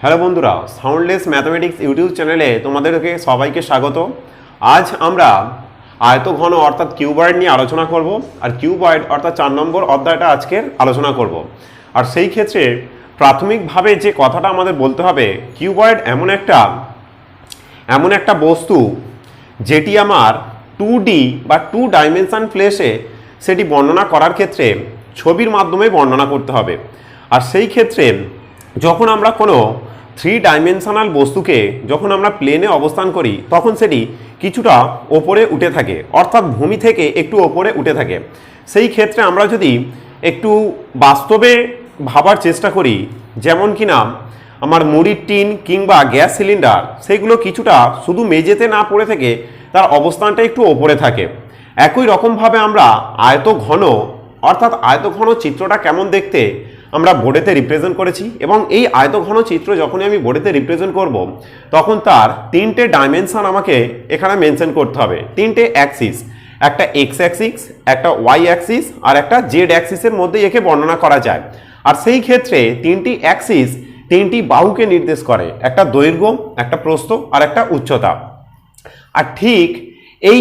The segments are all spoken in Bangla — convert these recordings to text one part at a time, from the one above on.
হ্যালো বন্ধুরা, সাউন্ডলেস ম্যাথমেটিক্স ইউটিউব চ্যানেলে তোমাদেরকে সবাইকে স্বাগত। আজ আমরা আয়তঘন অর্থাৎ কিউবয়েড নিয়ে আলোচনা করব। আর কিউবয়েড অর্থাৎ 4 নম্বর অধ্যায়টা আজকের আলোচনা করব। আর সেই ক্ষেত্রে প্রাথমিকভাবে যে কথাটা আমাদের বলতে হবে, কিউবয়েড এমন একটা বস্তু যেটি আমার 2D বা 2 ডাইমেনশন প্লেসে সেটি বর্ণনা করার ক্ষেত্রে ছবির মাধ্যমে বর্ণনা করতে হবে। আর সেই ক্ষেত্রে যখন আমরা কোনো 3 ডাইমেনশনাল বস্তুকে যখন আমরা প্লেনে অবস্থান করি তখন সেটি কিছুটা ওপরে উঠে থাকে, অর্থাৎ ভূমি থেকে একটু ওপরে উঠে থাকে। সেই ক্ষেত্রে আমরা যদি একটু বাস্তবে ভাবার চেষ্টা করি, যেমন কিনা আমার মুড়ির টিন কিংবা গ্যাস সিলিন্ডার, সেগুলো কিছুটা শুধু মেঝেতে না পড়ে থেকে তার অবস্থানটা একটু ওপরে থাকে। একই রকমভাবে আমরা আয়তঘন অর্থাৎ আয়তঘন চিত্রটা কেমন দেখতে আমরা বোর্ডেতে রিপ্রেজেন্ট করেছি, এবং এই আয়তঘন চিত্র যখনই আমি বোর্ডেতে রিপ্রেজেন্ট করব তখন তার 3টে ডাইমেনশন আমাকে এখানে মেনশন করতে হবে। 3টে অ্যাক্সিস, একটা এক্স অ্যাক্সিস, একটা ওয়াই অ্যাক্সিস আর একটা জেড অ্যাক্সিসের মধ্যে একে বর্ণনা করা যায়। আর সেই ক্ষেত্রে 3টি অ্যাক্সিস 3টি বাহুকে নির্দেশ করে, একটা দৈর্ঘ্য, একটা প্রস্থ আর একটা উচ্চতা। আর ঠিক এই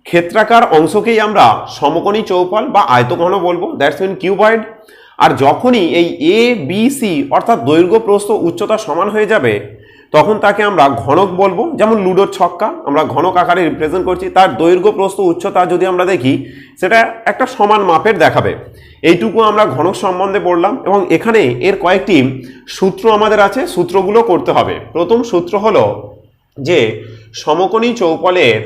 ক্ষেত্রাকার অংশকেই আমরা সমকোণী চৌপাল বা আয়তঘন বলবো, দ্যাটস মিন কিউবয়েড। আর যখনই এই এ বি সি অর্থাৎ দৈর্ঘ্য প্রস্থ উচ্চতা সমান হয়ে যাবে তখন তাকে আমরা ঘনক বলবো। যেমন লুডোর ছক্কা আমরা ঘনক আকারে রিপ্রেজেন্ট করছি, তার দৈর্ঘ্য প্রস্থ উচ্চতা যদি আমরা দেখি সেটা একটা সমান মাপের দেখাবে। এইটুকু আমরা ঘনক সম্বন্ধে বললাম, এবং এখানে এর কয়েকটি সূত্র আমাদের আছে, সূত্রগুলো করতে হবে। প্রথম সূত্র হলো যে সমকোণী চৌপলের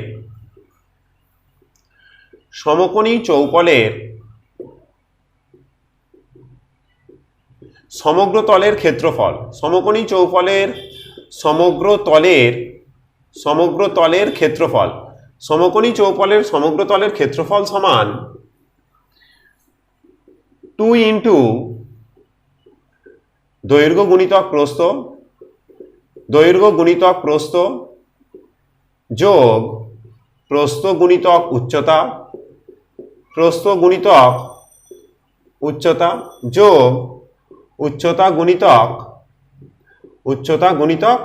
সমগ্র তলের ক্ষেত্রফল, সমকোণী চৌপলের সমগ্র তলের ক্ষেত্রফল, সমকোণী চৌপলের সমগ্র তলের ক্ষেত্রফল সমান 2 ইন্টু দৈর্ঘ্য গুণিতক প্রস্থ যোগ প্রস্থ গুণিতক উচ্চতা যোগ উচ্চতা গুণিতক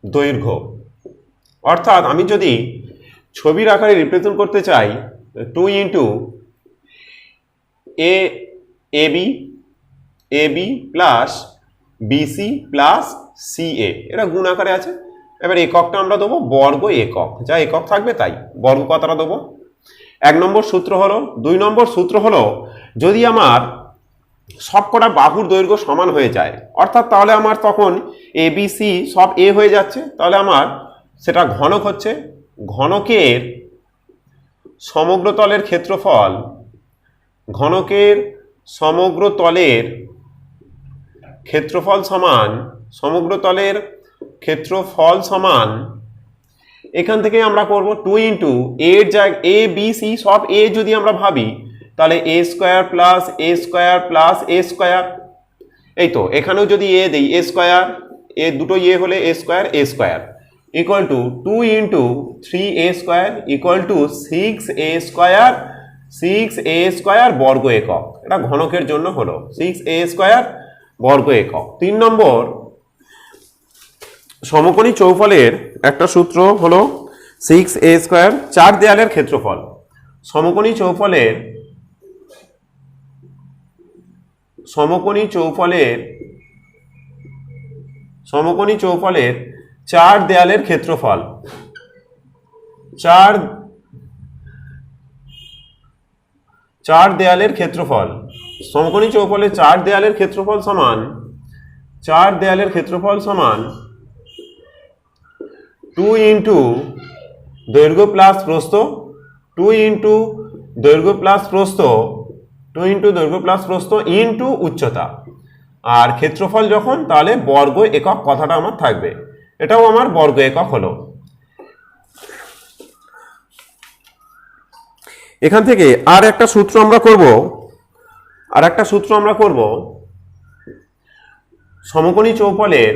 দৈর্ঘ্য। অর্থাৎ আমি যদি ছবির আকারে রিপ্রেজেন্ট করতে চাই 2 into AB plus BC plus CA, এটা গুণ আকারে আছে। এবার এককটা আমরা দেবো বর্গ একক, যা একক থাকবে তাই বর্গ কথাটা দেবো। 1 নম্বর সূত্র হলো। 2 নম্বর সূত্র হলো যদি আমার সবকটা বাহুর দৈর্ঘ্য সমান হয়ে যায়, অর্থাৎ তাহলে আমার তখন এ বি সি সব এ হয়ে যাচ্ছে, তাহলে আমার সেটা ঘনক হচ্ছে। ঘনকের সমগ্র তলের ক্ষেত্রফল, ঘনকের সমগ্র তলের ক্ষেত্রফল সমান, সমগ্র তলের ক্ষেত্রফল সমান, এখান থেকে আমরা করব 2 ইন্টু এর জায়গায় এ বি সি সব এ যদি আমরা ভাবি তাহলে এ স্কোয়ার প্লাস এ স্কোয়ার প্লাস এ স্কোয়ার। এই তো এখানেও যদি এ দেই এ স্কোয়ার, এ দুটো ইয়ে হলে a square equal to 2 into 3a square equal to 6a square বর্গ একক। এটা ঘনকের জন্য হলো 6a স্কোয়ার বর্গ একক। 3 নম্বর সমকোণী চৌফলের একটা সূত্র হলো 6a স্কোয়ার, 4 দেয়ালের ক্ষেত্রফল। সমকোণী চৌফলের 4 দেয়ালের ক্ষেত্রফল, 4 দেয়ালের ক্ষেত্রফল, সমকোণী চৌফলের 4 দেয়ালের ক্ষেত্রফল সমান 2 ইন্টু দৈর্ঘ্য প্লাস প্রস্থ, 2 ইন্টু দৈর্ঘ্য প্লাস প্রস্থ ইন্টু উচ্চতা। আর ক্ষেত্রফল যখন তাহলে বর্গ একক কথাটা আমার থাকবে, এটাও আমার বর্গ একক হলো। এখান থেকে আর একটা সূত্র আমরা করব, সমকোণী চৌফলের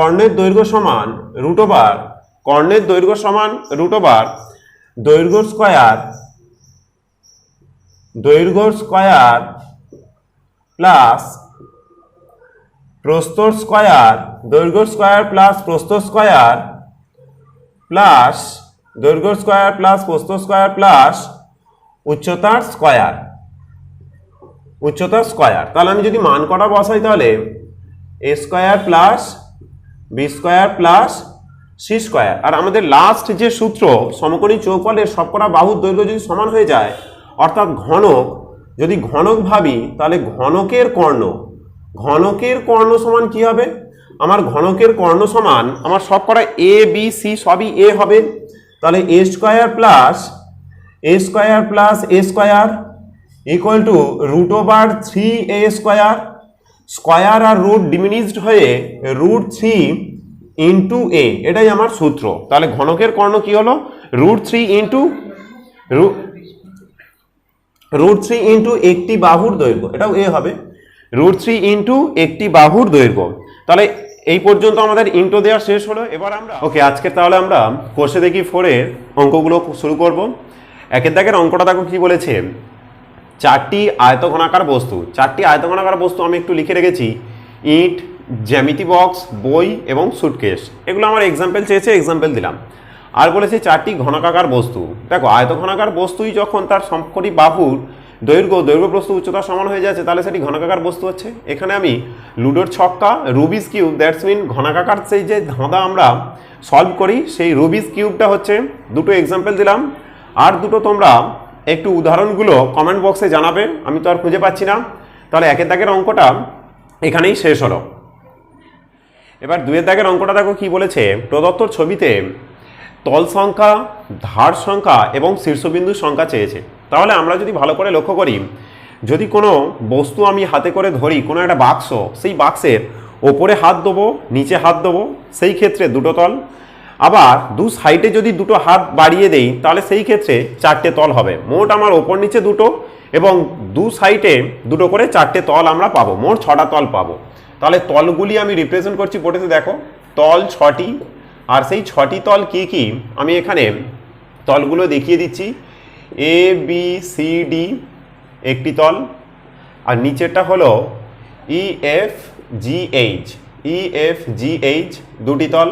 কর্ণের দৈর্ঘ্য সমান √, দৈর্ঘ্য স্কয়ার দৈর্ঘ্য স্কয়ার প্লাস প্রস্থ স্কয়ার, দৈর্ঘ্য স্কয়ার প্লাস প্রস্থ স্কয়ার প্লাস দৈর্ঘ্য স্কয়ার প্লাস প্রস্থ স্কয়ার প্লাস উচ্চতার স্কয়ার, উচ্চতার স্কয়ার। তাহলে আমি যদি মান কটা বসাই তাহলে a square plus b square plus c square. আর আমাদের লাস্ট যে সূত্র সমকোণী চৌপলের সবকটা বাহুর দৈর্ঘ্য যদি সমান হয়ে যায়, অর্থাৎ ঘনক, যদি ঘনক ভাবি তাহলে ঘনকের কর্ণ, ঘনকের কর্ণ সমান কি হবে? আমার ঘনকের কর্ণ সমান আমার সবকটা এ বি সি সবই এ হবে। তাহলে a square plus a square equal to √3 a square. Square আর রুট ডিমিনিশড হয়ে √3 ইন্টু এ, এটাই আমার সূত্র। তাহলে ঘনকের কর্ণ কি হলো? √3 ইন্টু একটি বাহুর দৈর্ঘ্য, এটাও এ হবে, √3 ইন্টু একটি বাহুর দৈর্ঘ্য। তাহলে এই পর্যন্ত আমাদের ইন্ট্রো দেওয়া শেষ হলো। এবার আমরা ওকে, আজকে তাহলে আমরা কোষে দেখি 4-এর অঙ্কগুলো শুরু করব। একের দাগের অঙ্কটা দেখো কি বলেছে, চারটি আয়তঘনাকার বস্তু, চারটি আয়তঘনাকার বস্তু আমি একটু লিখে রেখেছি, ইট, জ্যামিতি বক্স, বই এবং সুটকেস। এগুলো আমার এক্সাম্পল চেয়েছে, এক্সাম্পল দিলাম। আর বলেছে চারটি ঘনকাকার বস্তু। দেখো আয়তঘনাকার বস্তুই যখন তার সমকোণী বাহুর দৈর্ঘ্য প্রস্থ উচ্চতা সমান হয়ে যাচ্ছে, তাহলে সেটি ঘনকাকার বস্তু হচ্ছে। এখানে আমি লুডোর ছক্কা, রুবিস কিউব, দ্যাটস মিন ঘনকাকার সেই যে ধাঁধা আমরা সলভ করি, সেই রুবিস কিউবটা হচ্ছে। দুটো এক্সাম্পল দিলাম, আর দুটো তোমরা একটু উদাহরণগুলো কমেন্ট বক্সে জানাবে, আমি তো আর খুঁজে পাচ্ছি না। তাহলে একের দাগের অঙ্কটা এখানেই শেষ হলো। এবার দুয়ের দাগের অঙ্কটা দেখো কি বলেছে, প্রদত্ত ছবিতে তল সংখ্যা, ধার সংখ্যা এবং শীর্ষবিন্দুর সংখ্যা চেয়েছে। তাহলে আমরা যদি ভালো করে লক্ষ্য করি, যদি কোনো বস্তু আমি হাতে করে ধরি, কোনো একটা বাক্স, সেই বাক্সের ওপরে হাত দেবো, নিচে হাত দেবো, সেই ক্ষেত্রে দুটো তল। আবার দু সাইডে যদি দুটো হাত বাড়িয়ে দেই, তাহলে সেই ক্ষেত্রে চারটে তল হবে। মোট আমার ওপর নিচে দুটো এবং দু সাইডে দুটো করে চারটে তল আমরা পাবো, মোট 6টা তল পাবো। তাহলে তলগুলি আমি রিপ্রেজেন্ট করছি বোর্ডেতে, দেখো তল 6টি, আর সেই 6টি তল কি কি আমি এখানে তলগুলো দেখিয়ে দিচ্ছি। এ বি সি ডি একটি তল, আর নিচেরটা হলো ই এফ জি এইচ দুটি তল।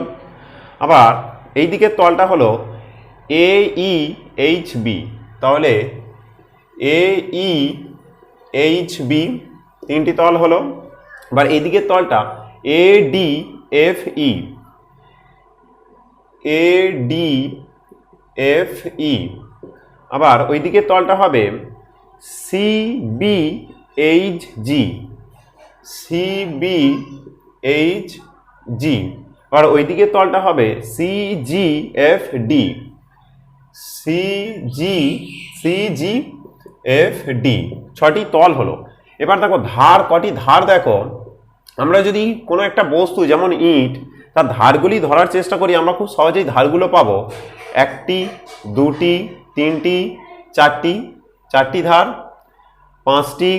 আবার এই দিকের তলটা হলো এ ই এইচ বি, তাহলে এ ই এইচ বি তিনটি তল হলো। আবার এই দিকের তলটা এ ডি এফ ই, আবার ওই দিকের তলটা হবে সি বি এইচ জি, আর ওই দিকের তলটা হবে সি জি এফ ডি। 6টি তল হলো। এবার দেখো ধার কটি ধার, দেখো আমরা যদি কোনো একটা বস্তু যেমন ইট, তার ধারগুলি ধরার চেষ্টা করি, আমরা খুব সহজেই ধারগুলো পাবো। 1টি, 2টি, 3টি, 4টি ধার, 5টি,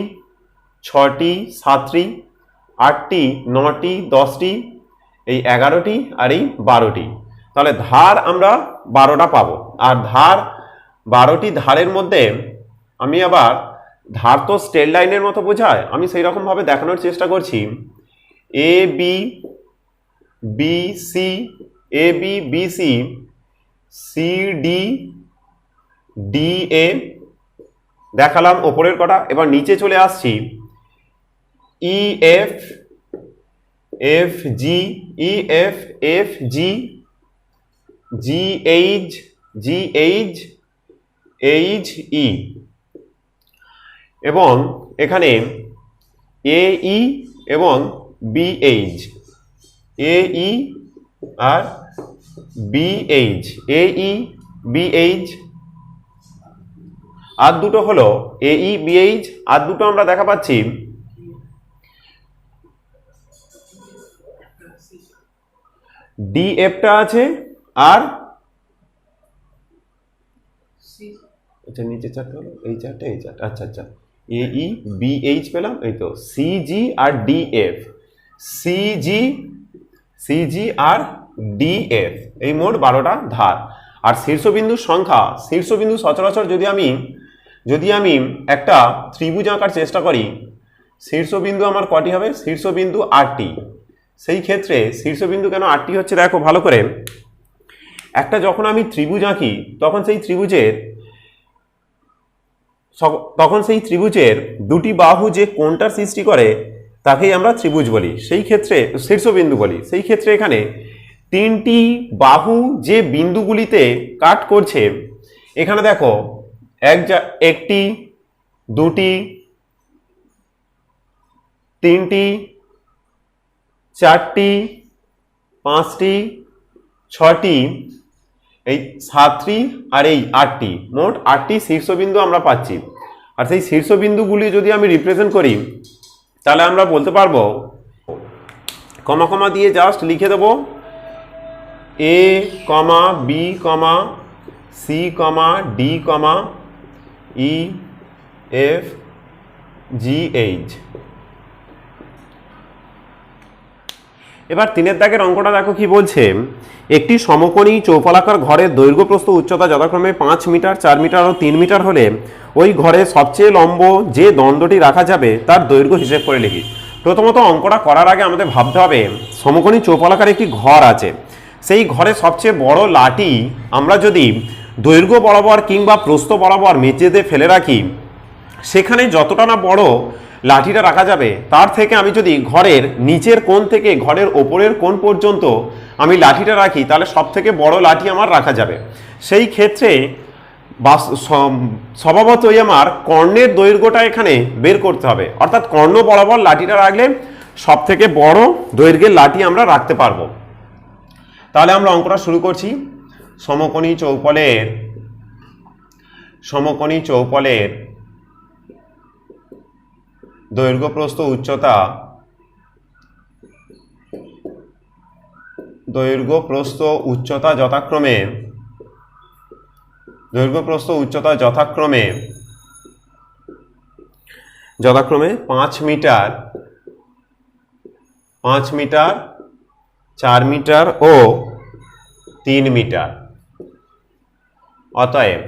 6টি, 7টি, 8টি, 9টি, 10টি, এই 11টি আর এই 12টি। তাহলে ধার আমরা 12টা পাবো। আর ধার 12টি ধারের মধ্যে আমি আবার, ধার তো স্ট্রেট লাইনের মতো বোঝায়, আমি সেই রকমভাবে দেখানোর চেষ্টা করছি। A B B C, C D A দেখালাম ওপরের কটা। এবার নিচে চলে আসছি, E F G, G H E, এবং এখানে এ ই এবং বি এইচ, আর বি এইচ, আর দুটো হলো এ ই বি এইচ, আর দুটো আমরা দেখা পাচ্ছি ডি এফটা আছে, আর আচ্ছা নিচে চারটে হলো, এই চারটে, আচ্ছা এ ই বি এইচ পেলাম, এই তো সি জি আর ডি এফ, সিজি আর ডি এফ, এই মোট 12টা ধার। আর শীর্ষবিন্দুর সংখ্যা, শীর্ষবিন্দু সচরাচর যদি আমি যদি আমি একটা ত্রিভুজ আঁকার চেষ্টা করি, শীর্ষবিন্দু আমার কটি হবে? শীর্ষবিন্দু 8টি। সেই ক্ষেত্রে শীর্ষবিন্দু কেন 8টি হচ্ছে দেখো ভালো করে। একটা যখন আমি ত্রিভুজ আঁকি তখন সেই ত্রিভুজের দুটি বাহু যে কোণটার সৃষ্টি করে তাকেই আমরা ত্রিভুজ বলি, সেই ক্ষেত্রে শীর্ষবিন্দু বলি। সেই ক্ষেত্রে এখানে 3টি বাহু যে বিন্দুগুলিতে কাট করছে, এখানে দেখো একটি, দুটি, 3টি, 4টি, 5টি, 6টি, এই 7টি আর এই 8টি, মোট 8টি শীর্ষবিন্দু আমরা পাচ্ছি। আর সেই শীর্ষবিন্দুগুলি যদি আমি রিপ্রেজেন্ট করি তাহলে আমরা বলতে পারবো, কমা কমা দিয়ে জাস্ট লিখে দেবো A, B, C, D, E, F, G, H। এবার 3 দাগের অঙ্কটা দেখো কি বলছে। একটি সমকোণী চৌপলাকার ঘরের দৈর্ঘ্য প্রস্থ উচ্চতা যথাক্রমে 5 মিটার, 4 মিটার ও 3 মিটার হলে ওই ঘরে সবচেয়ে লম্ব যে দণ্ডটি রাখা যাবে তার দৈর্ঘ্য হিসেব করে লিখি। প্রথমত অঙ্কটা করার আগে আমাদের ভাবতে হবে সমকোণী চৌপলাকার একটি ঘর আছে, সেই ঘরে সবচেয়ে বড় লাঠি আমরা যদি দৈর্ঘ্য বরাবর কিংবা প্রস্থ বরাবর মেঝেতে ফেলে রাখি, সেখানে যতটা না বড় লাঠিটা রাখা যাবে তার থেকে আমি যদি ঘরের নিচের কোণ থেকে ঘরের ওপরের কোণ পর্যন্ত আমি লাঠিটা রাখি তাহলে সব থেকে বড় লাঠি আমার রাখা যাবে। সেই ক্ষেত্রে স্বভাবতই আমার কর্ণের দৈর্ঘ্যটা এখানে বের করতে হবে, অর্থাৎ কর্ণ বরাবর লাঠিটা রাখলে সব থেকে বড় দৈর্ঘ্যের লাঠি আমরা রাখতে পারবো। তাহলে আমরা অঙ্কটা শুরু করছি। সমকোণী চৌপলের দৈর্ঘ্য প্রস্থ উচ্চতা যথাক্রমে 5 মিটার, 4 মিটার ও 3 মিটার। অতএব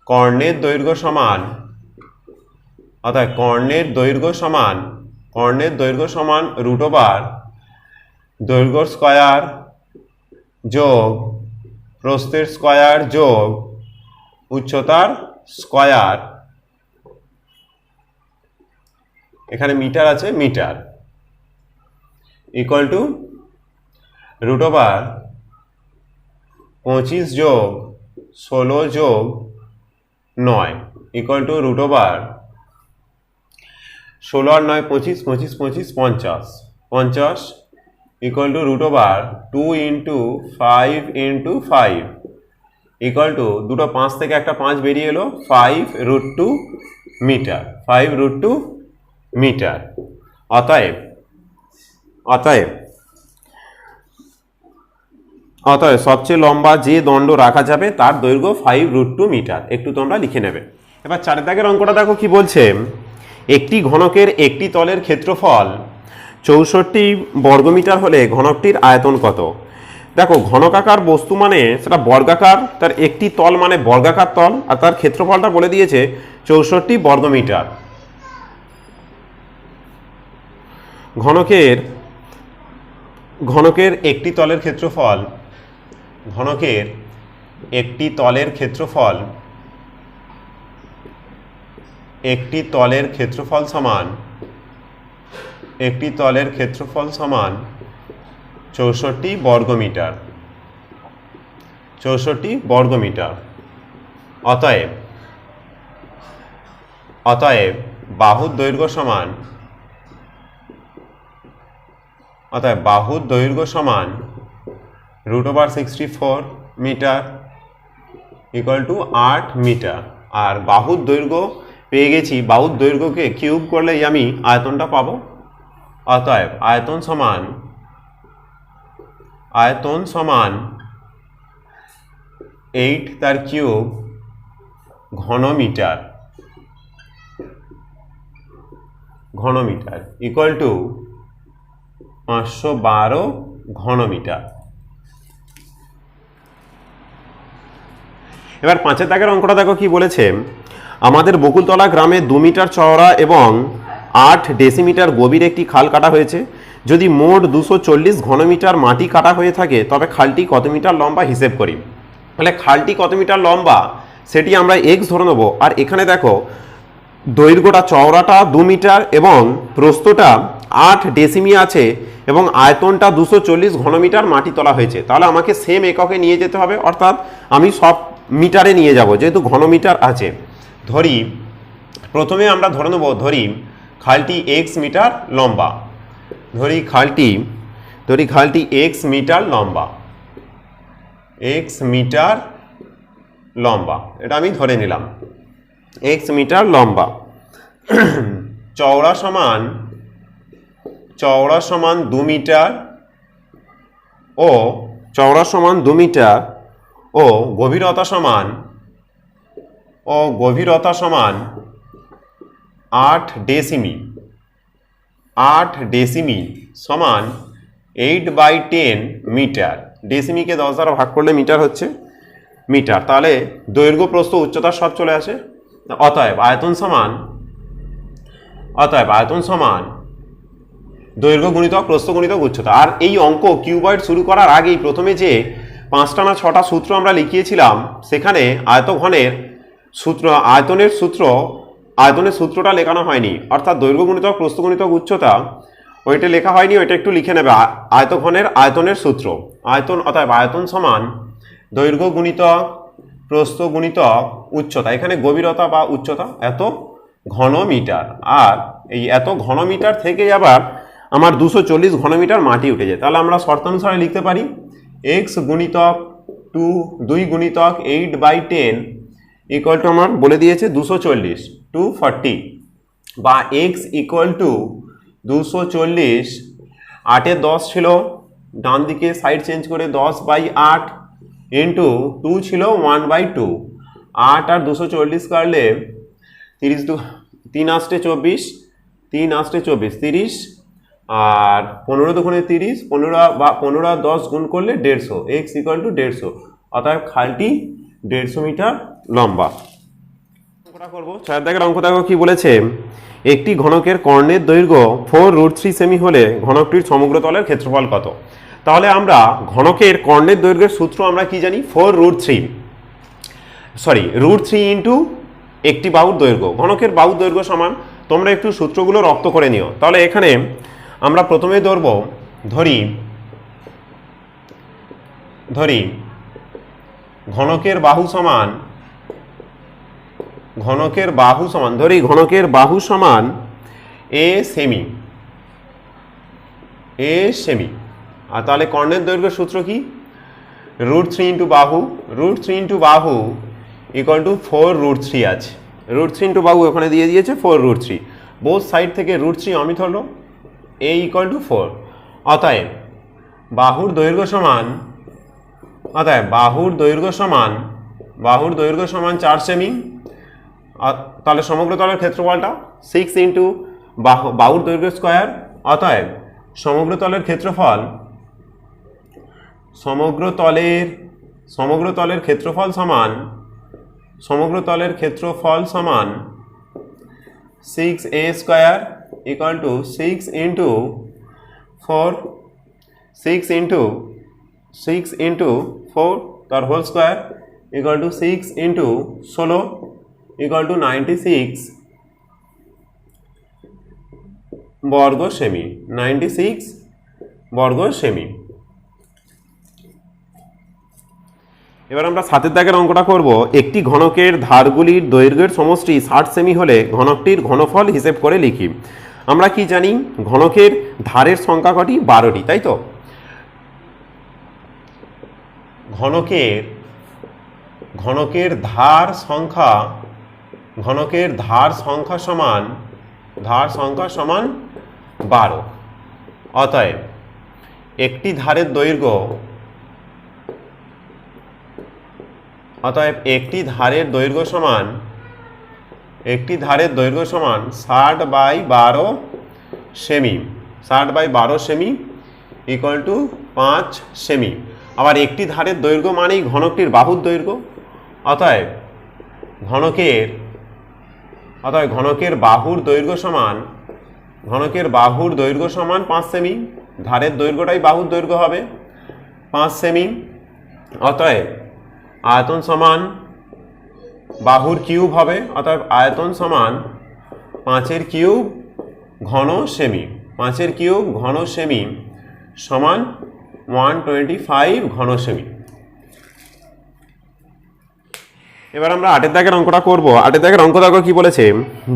কর্ণের দৈর্ঘ্য সমান √, দৈর্ঘ্য স্কয়ার যোগ প্রস্থের স্কয়ার যোগ উচ্চতার স্কয়ার, এখানে মিটার আছে, মিটার, ইকুয়াল টু √, 25 যোগ 16 যোগ 9, ইকুয়াল টু √, 16 আর 9 25, 25 25 50, 50, ইকুয়াল টু √, 2 × 5 × 5, ইকুয়াল টু দুটো 5 থেকে একটা 5 বেরিয়ে এলো, 5√2 মিটার, 5√2 মিটার। অতএব সবচেয়ে লম্বা যে দণ্ড রাখা যাবে তার দৈর্ঘ্য 5√2 মিটার। একটু তোমরা লিখে নেবে। এবার 4 দাগের অঙ্কটা দেখো কি বলছে। একটি ঘনকের একটি তলের ক্ষেত্রফল 64 বর্গমিটার হলে ঘনকটির আয়তন কত? দেখো, ঘনকাকার বস্তু মানে সেটা বর্গাকার, তার একটি তল মানে বর্গাকার তল, আর তার ক্ষেত্রফলটা বলে দিয়েছে 64 বর্গমিটার। ঘনকের একটি তলের ক্ষেত্রফল সমান 64 বর্গমিটার। অতএব বাহুর দৈর্ঘ্য সমান √64 মিটার, ইকুয়াল টু 8 মিটার। আর বাহুর দৈর্ঘ্য পেয়ে গেছি, বাহুর দৈর্ঘ্যকে কিউব করলেই আমি আয়তনটা পাবো। অতএব আয়তন সমান 8 তার কিউব ঘনমিটার, ইকুয়াল টু 512 ঘনমিটার। এবার 5 দাগের অঙ্কটা দেখো কি বলেছে। আমাদের বকুলতলা গ্রামে 2 মিটার চওড়া এবং 8 ডেসিমিটার গভীর একটি খাল কাটা হয়েছে। যদি মোট 240 ঘনমিটার মাটি কাটা হয়ে থাকে তবে খালটি কত মিটার লম্বা হিসেব করি। তাহলে খালটি কত মিটার লম্বা সেটি আমরা এক্স ধরে নেব। আর এখানে দেখো দৈর্ঘ্যটা চওড়াটা 2 মিটার এবং প্রস্থটা 8 ডেসিমি আছে এবং আয়তনটা 240 ঘনমিটার মাটি তোলা হয়েছে। তাহলে আমাকে সেম এককে নিয়ে যেতে হবে, অর্থাৎ আমি সব মিটারে নিয়ে যাব যেহেতু ঘনমিটার আছে। ধরি প্রথমে আমরা ধরে নেব, ধরি খালটি এক্স মিটার লম্বা, ধরি খালটি এক্স মিটার লম্বা, এক্স মিটার লম্বা, এটা আমি ধরে নিলাম এক্স মিটার লম্বা। চওড়া সমান 2 মিটার ও ও গভীরতা সমান 8 ডেসিমি সমান 8/10 মিটার। ডেসিমিকে 10 দ্বারা ভাগ করলে মিটার হচ্ছে মিটার। তাহলে দৈর্ঘ্য প্রস্থ উচ্চতা সব চলে আসে। অতএব আয়তন সমান দৈর্ঘ্য গুণিতক প্রস্থ গুণিতক উচ্চতা। আর এই অঙ্ক কিউবয়েড শুরু করার আগেই প্রথমে যে 5টা না 6টা সূত্র আমরা লিখিয়েছিলাম সেখানে আয়তনের সূত্রটা লেখানো হয়নি, অর্থাৎ দৈর্ঘ্য গুণিতক প্রস্থ গুণিতক উচ্চতা ওইটা লেখা হয়নি, ওইটা একটু লিখে নেবে। আয়তনের সূত্র অতএব আয়তন সমান দৈর্ঘ্য গুণিতক প্রস্থ গুণিতক উচ্চতা। এখানে গভীরতা বা উচ্চতা এত ঘনমিটার, আর এই এত ঘনমিটার থেকে আবার আমার 240 ঘনমিটার মাটি উঠে যায়। তাহলে আমরা শর্তানুসারে লিখতে পারি এক্স গুণিতক 2 গুণিতক 8/10 ইকুয়াল টু আমার বলে দিয়েছে 240 240, বা এক্স ইকুয়াল টু 240, 8-এর 10 ছিল, ডান দিকে সাইড চেঞ্জ করে 10/8 ইন্টু 2 ছিল 1/2, 8 আর 240 কাটলে 3 8 24, 30, আর 15 দুগুণে 30, 15 আর 10 গুণ করলে 150, এক্স ইকুয়াল টু 150। অতএব খালটি 150 মিটার লম্বা। অঙ্কটা করবো। 4 দাগের অঙ্ক দেখো কি বলেছে, একটি ঘনকের কর্ণের দৈর্ঘ্য 4√3 সেমি হলে ঘনকটির সমগ্র তলের ক্ষেত্রফল কত। তাহলে আমরা ঘনকের কর্ণের দৈর্ঘ্যের সূত্র আমরা কি জানি, √3 ইন্টু একটি বাহুর দৈর্ঘ্য। ঘনকের বাহুর দৈর্ঘ্য সমান, তোমরা একটু সূত্রগুলো রপ্ত করে নিও। তাহলে এখানে আমরা প্রথমে ধরি ঘনকের বাহু সমান এ সেমি, আর তাহলে কর্ণের দৈর্ঘ্যের সূত্র কি, √3 ইন্টু বাহু ইকুয়াল টু 4√3 আছে। √3 ইন্টু বাহু ওখানে দিয়ে দিয়েছে 4√3, বোথ সাইড থেকে √3 অমিত হলো, a ইকুয়াল টু 4। অতএব বাহুর দৈর্ঘ্য সমান 4 সেমি। তাহলে সমগ্র তলের ক্ষেত্রফলটা 6 ইন্টু বাহুর দৈর্ঘ্য স্কোয়ার। অতএব সমগ্র তলের ক্ষেত্রফল সমান 6a square equal to 6 into 4 তার whole square equal to 6 into 16 equal to 96 বর্গ সেমি। এবার আমরা 7 দাগের অঙ্কটা করব। একটি ঘনকের ধারগুলির দৈর্ঘ্যের সমষ্টি 60 সেমি হলে ঘনকটির ঘনফল হিসেব করে লিখি। আমরা কি জানি, ঘনকের ধারের সংখ্যা কটি, 12টি, তাই তো। ঘনকের ধার সংখ্যা সমান 12। অতএব একটি ধারের দৈর্ঘ্য সমান 60/12 semi, 60/12 semi equal to 5 semi. আবার একটি ধারের দৈর্ঘ্য মানেই ঘনকটির বাহুর দৈর্ঘ্য। অতএব অতএব ঘনকের বাহুর দৈর্ঘ্য সমান 5 সেমি, ধারের দৈর্ঘ্যটাই বাহুর দৈর্ঘ্য হবে 5 সেমি। অতএব আয়তন সমান বাহুর কিউব হবে, অতএব আয়তন সমান 5 কিউব ঘন সেমি, 5 কিউব ঘন সেমি সমান 125 ঘন সেমি। এবার আমরা 8 দাগের অঙ্কটা করব। 8 দাগের অঙ্ক দেখো কি বলেছে,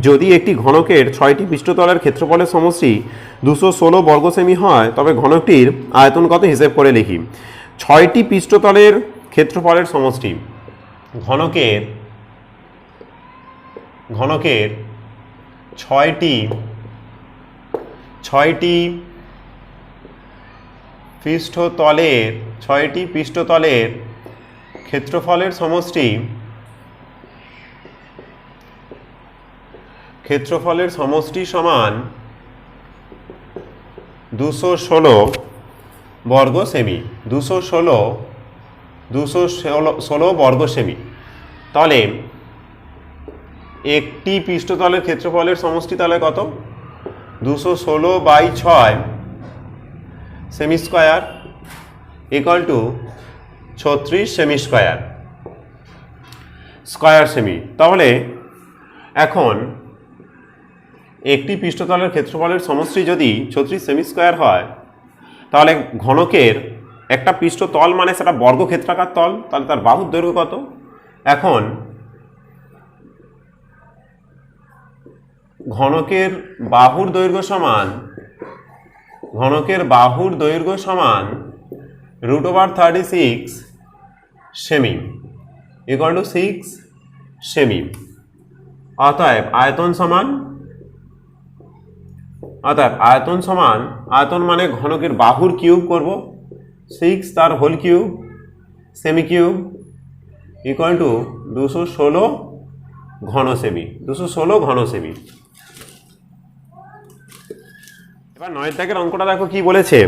যদি একটি ঘনকের 6টি পৃষ্ঠতলের ক্ষেত্রফলের সমষ্টি 216 বর্গ সেমি হয় তবে ঘনকটির আয়তন কত হিসেব করে লিখি। 6টি পৃষ্ঠতলের ক্ষেত্রফলের সমষ্টি, ঘনকের 6টি পৃষ্ঠতলের ক্ষেত্রফলের সমষ্টি সমান 216 বর্গ সেমি, 216 বর্গ সেমি। তাহলে একটি পৃষ্ঠতলের ক্ষেত্রফলের সমষ্টি তাহলে কত, 216/6 semi square equal two 36 semi square semi. তাহলে এখন একটি পৃষ্ঠতলের ক্ষেত্রফলের সমষ্টি যদি 36 সেমি স্কয়ার হয় তাহলে ঘনকের একটা পৃষ্ঠতল মানে সেটা বর্গক্ষেত্রাকার তল, তাহলে তার বাহুর দৈর্ঘ্য কত। এখন ঘনকের বাহুর দৈর্ঘ্য সমান √36 সেমি ইকুয়াল টু 6 সেমি। অতএব আয়তন মানে ঘনকের বাহুর কিউব করব, 6 তার হোল কিউব সেমি কিউব ইকুয়াল টু 216 ঘন সেমি, 216 ঘন সেমি। এবার 9 দাগের অঙ্কটা দেখো কি বলেছে,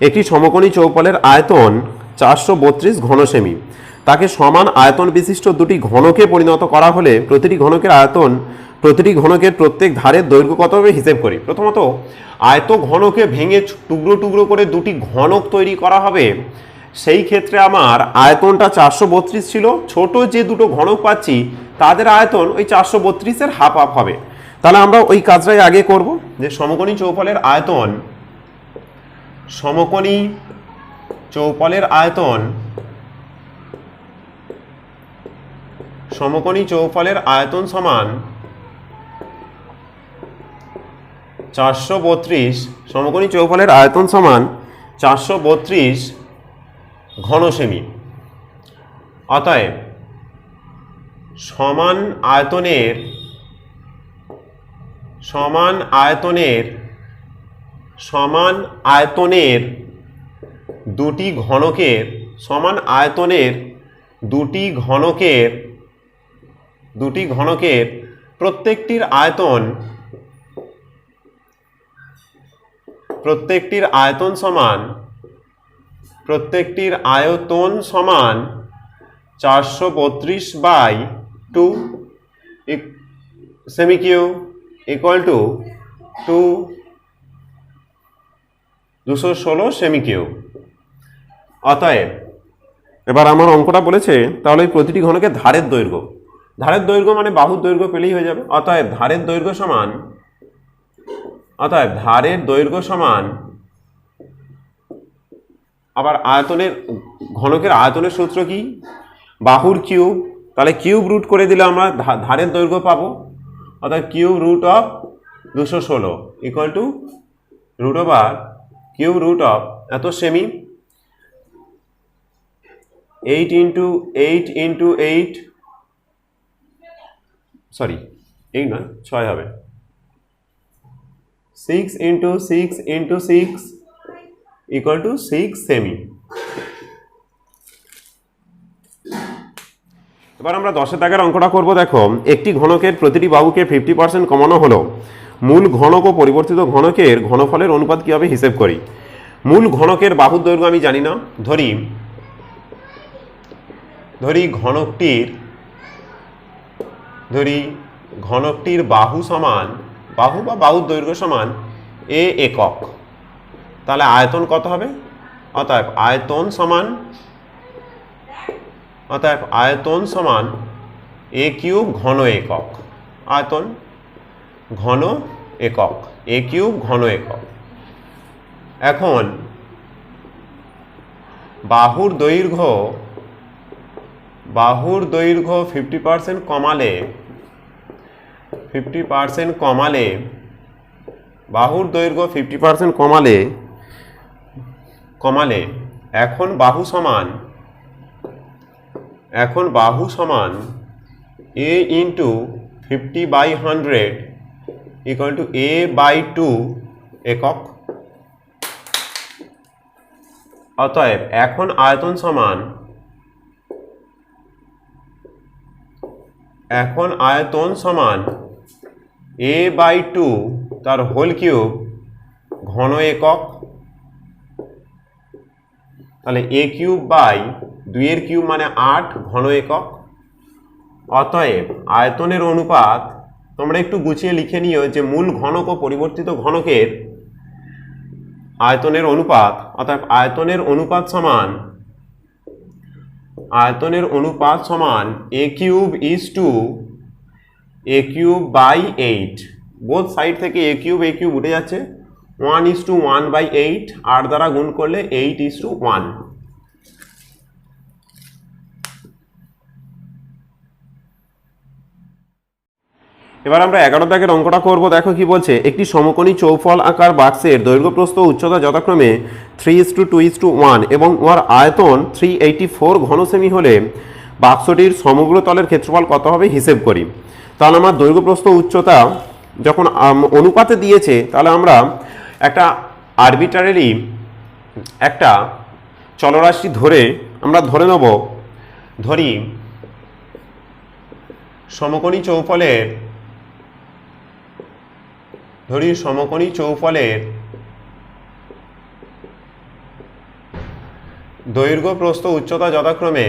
একটি সমকোণী চৌপলের আয়তন 432 ঘন সেমি, তাকে সমান আয়তন বিশিষ্ট দুটি ঘনকে পরিণত করা হলে প্রতিটি ঘনকের প্রত্যেক ধারের দৈর্ঘ্য কত হবে হিসেব করি। প্রথমত আয়ত ঘনকে ভেঙে টুকরো টুকরো করে দুটি ঘনক তৈরি করা হবে, সেই ক্ষেত্রে আমার আয়তনটা 432 ছিল, ছোট যে দুটো ঘনক পাচ্ছি তাদের আয়তন ওই 432-এর হাফ হবে। তাহলে আমরা ওই কাজটাই আগে করব, যে সমকোণী চৌপলের আয়তন সমান 432 ঘন সেমি। অতএব সমান আয়তনের দুটি ঘনকের প্রত্যেকটির আয়তন সমান 432/2 semi cube equal to 216 semi cube. অতএব এবার আমার অঙ্কটা বলেছে তাহলে এই প্রতিটি ঘনকের ধারের দৈর্ঘ্য মানে বাহুর দৈর্ঘ্য পেলেই হয়ে যাবে। অতএব ধারের দৈর্ঘ্য সমান আবার ঘনকের আয়তনের সূত্র কি, বাহুর কিউব, তাহলে কিউব রুট করে দিলে আমরা ধারের দৈর্ঘ্য পাবো। অর্থাৎ cube root of 216 equal to cube root of এত সেমি, 8 ইন্টু 8 সরি 8 নয় 6 হবে, 6 ইন্টু 6 ইকুয়াল টু 6 সেমি। এবার আমরা 10 দাগের অঙ্কটা করব। দেখো একটি ঘনকের প্রতিটি বাহুকে 50% কমানো হলো, মূল ঘনক ও পরিবর্তিত ঘনকের ঘনফলের অনুপাত কিভাবে হিসেব করি। মূল ঘনকের বাহুর দৈর্ঘ্য আমি জানি না, ধরি ঘনকটির বাহু সমান, বাহু বা বাহুর দৈর্ঘ্য সমান a একক, তাহলে আয়তন কত হবে? অতএব আয়তন সমান a কিউব ঘন একক, আয়তন ঘন একক, a কিউব ঘন একক। এখন বাহুর দৈর্ঘ্য 50% কমালে, বাহুর দৈর্ঘ্য 50% কমালে এখন বাহু সমান a into 50/100 equal to a/2 একক। অতএব এখন আয়তন সমান a/2 তার হোল কিউব ঘন একক, তাহলে a কিউব বাই 2 এর কিউব মানে 8 ঘন একক। অতএব আয়তনের অনুপাত, তোমরা একটু গুছিয়ে লিখে নিও যে মূল ঘনক ও পরিবর্তিত ঘনকের আয়তনের অনুপাত, অর্থাৎ আয়তনের অনুপাত সমান a cube is to a cube by 8, both side থেকে a কিউব উঠে যাচ্ছে, 1:1/8, 8 দ্বারা গুণ করলে 8:1। এবার আমরা 11 দাগের অঙ্কটা করব। দেখো কি বলছে, একটি সমকোণী চৌফল আকার বাক্সের দৈর্ঘ্য প্রস্থ উচ্চতা যথাক্রমে 3:2:1 এবং উহার আয়তন 384 ঘন সেমি হলে বাক্সটির সমগ্র তলের ক্ষেত্রফল কত হবে হিসেব করি। তাহলে আমার দৈর্ঘ্য প্রস্থ উচ্চতা যখন অনুপাতে দিয়েছে, তাহলে আমরা একটা আরবিট্রারি একটা চলরাশি ধরে নেব, ধরি সমকোণী চৌফলের দৈর্ঘ্য প্রস্থ উচ্চতা যথাক্রমে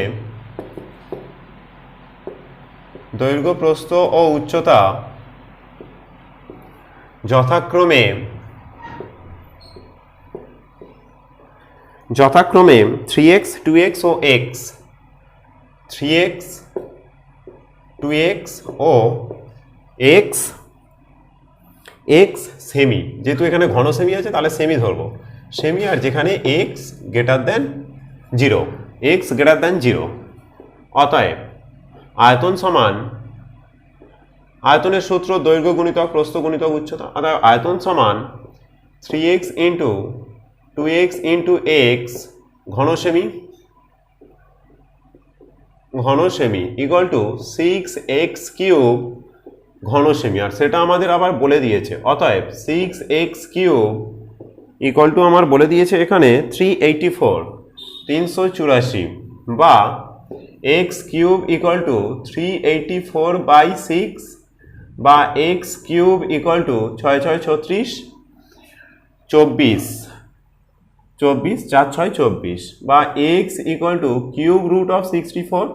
যথাক্রমে 3x 2x ও x, 3x 2x ও x সেমি, যেহেতু এখানে ঘন সেমি আছে তাহলে সেমি ধরবো, সেমি, আর যেখানে x গ্রেটার দেন 0, অতএব আয়তন সমান, আয়তনের সূত্র দৈর্ঘ্য গুণিতক প্রস্থ গুণিতক উচ্চতা, অর্থাৎ আয়তন সমান 3x into 2x into x ঘন semi equal to 6x cube ঘন সেমি, আর সেটা আমাদের আবার বলে দিয়েছে। অতএব 6x কিউব ইকুয়াল টু আমার বলে দিয়েছে এখানে 384 বা x কিউব ইকুয়াল টু 384/6 বা x কিউব ইকুয়াল টু 6 6 36 24 4 6 24 বা x equal to cube root of 64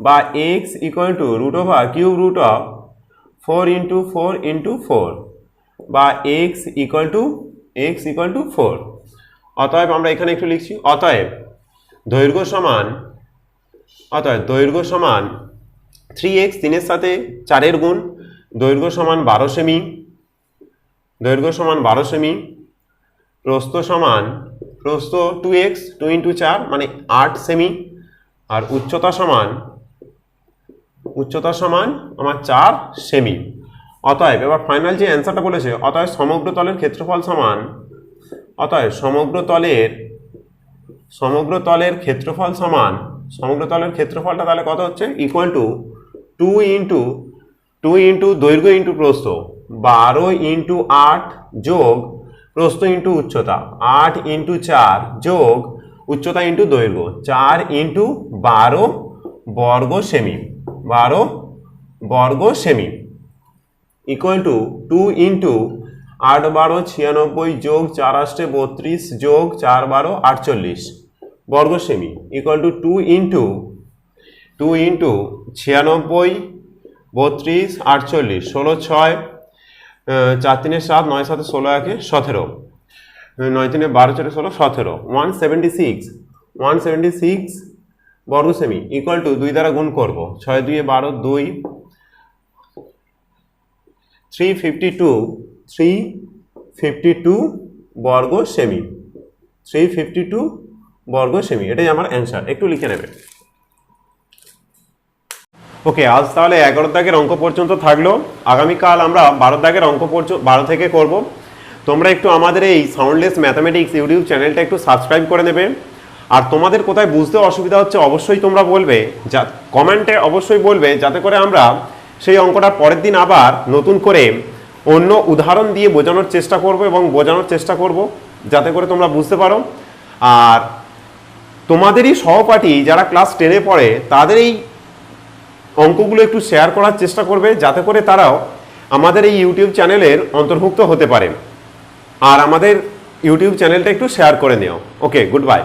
বা x equal to root over cube root of 4 into 4 into 4 বা x ইকুয়াল টু 4। অতএব আমরা এখানে একটু লিখছি, অতএব দৈর্ঘ্য সমান 3x 3-এর সাথে 4-এর গুণ, দৈর্ঘ্য সমান 12 সেমি, প্রস্থ 2x 2 ইন্টু 4 মানে 8 সেমি, আর উচ্চতা সমান আমার 4 সেমি। অতএব এবার ফাইনাল যে অ্যান্সারটা বলেছে, অতএব সমগ্র তলের ক্ষেত্রফল সমান, অতএব সমগ্র তলের ক্ষেত্রফল সমান, সমগ্র তলের ক্ষেত্রফলটা তাহলে কত হচ্ছে, ইকুয়াল টু 2 ইন্টু দৈর্ঘ্য ইন্টু প্রস্থ, 12 ইন্টু 8 যোগ প্রস্থ ইন্টু উচ্চতা, 8 ইন্টু 4 যোগ উচ্চতা ইন্টু দৈর্ঘ্য, 4 ইন্টু 12 বর্গ সেমি, 12 বর্গ সেমি ইকুয়াল টু 2 ইন্টু 8 12 96 যোগ 4 8 32 যোগ 4 12 48 বর্গ সেমি ইকুয়াল টু 2 ইন্টু 96 32 48 16 6 4 3 7 9 7 16 1 17 9 3 12 4 16 17 176 বর্গ সেমি ইকুয়াল টু 2 দ্বারা গুণ করব 6 2 12 2 352 বর্গ সেমি 352 বর্গ সেমি, এটাই আমার অ্যান্সার। একটু লিখে নেবে। ওকে, আজ তাহলে 11 দাগের অঙ্ক পর্যন্ত থাকলো। আগামীকাল আমরা 12 দাগের অঙ্ক পর্যন্ত 12 থেকে করব। তোমরা একটু আমাদের এই সাউন্ডলেস ম্যাথামেটিক্স ইউটিউব চ্যানেলটা একটু সাবস্ক্রাইব করে নেবে। আর তোমাদের কোথায় বুঝতে অসুবিধা হচ্ছে অবশ্যই তোমরা বলবে, কমেন্টে অবশ্যই বলবে, যাতে করে আমরা সেই অঙ্কটা পরের দিন আবার নতুন করে অন্য উদাহরণ দিয়ে বোঝানোর চেষ্টা করব এবং বোঝানোর চেষ্টা করব যাতে করে তোমরা বুঝতে পারো। আর তোমাদেরই সহপাঠী যারা ক্লাস 10-এ পড়ে তাদের এই অঙ্কগুলো একটু শেয়ার করার চেষ্টা করবে, যাতে করে তারাও আমাদের এই ইউটিউব চ্যানেলের অন্তর্ভুক্ত হতে পারে। আর আমাদের ইউটিউব চ্যানেলটা একটু শেয়ার করে নিও। ওকে, গুড বাই।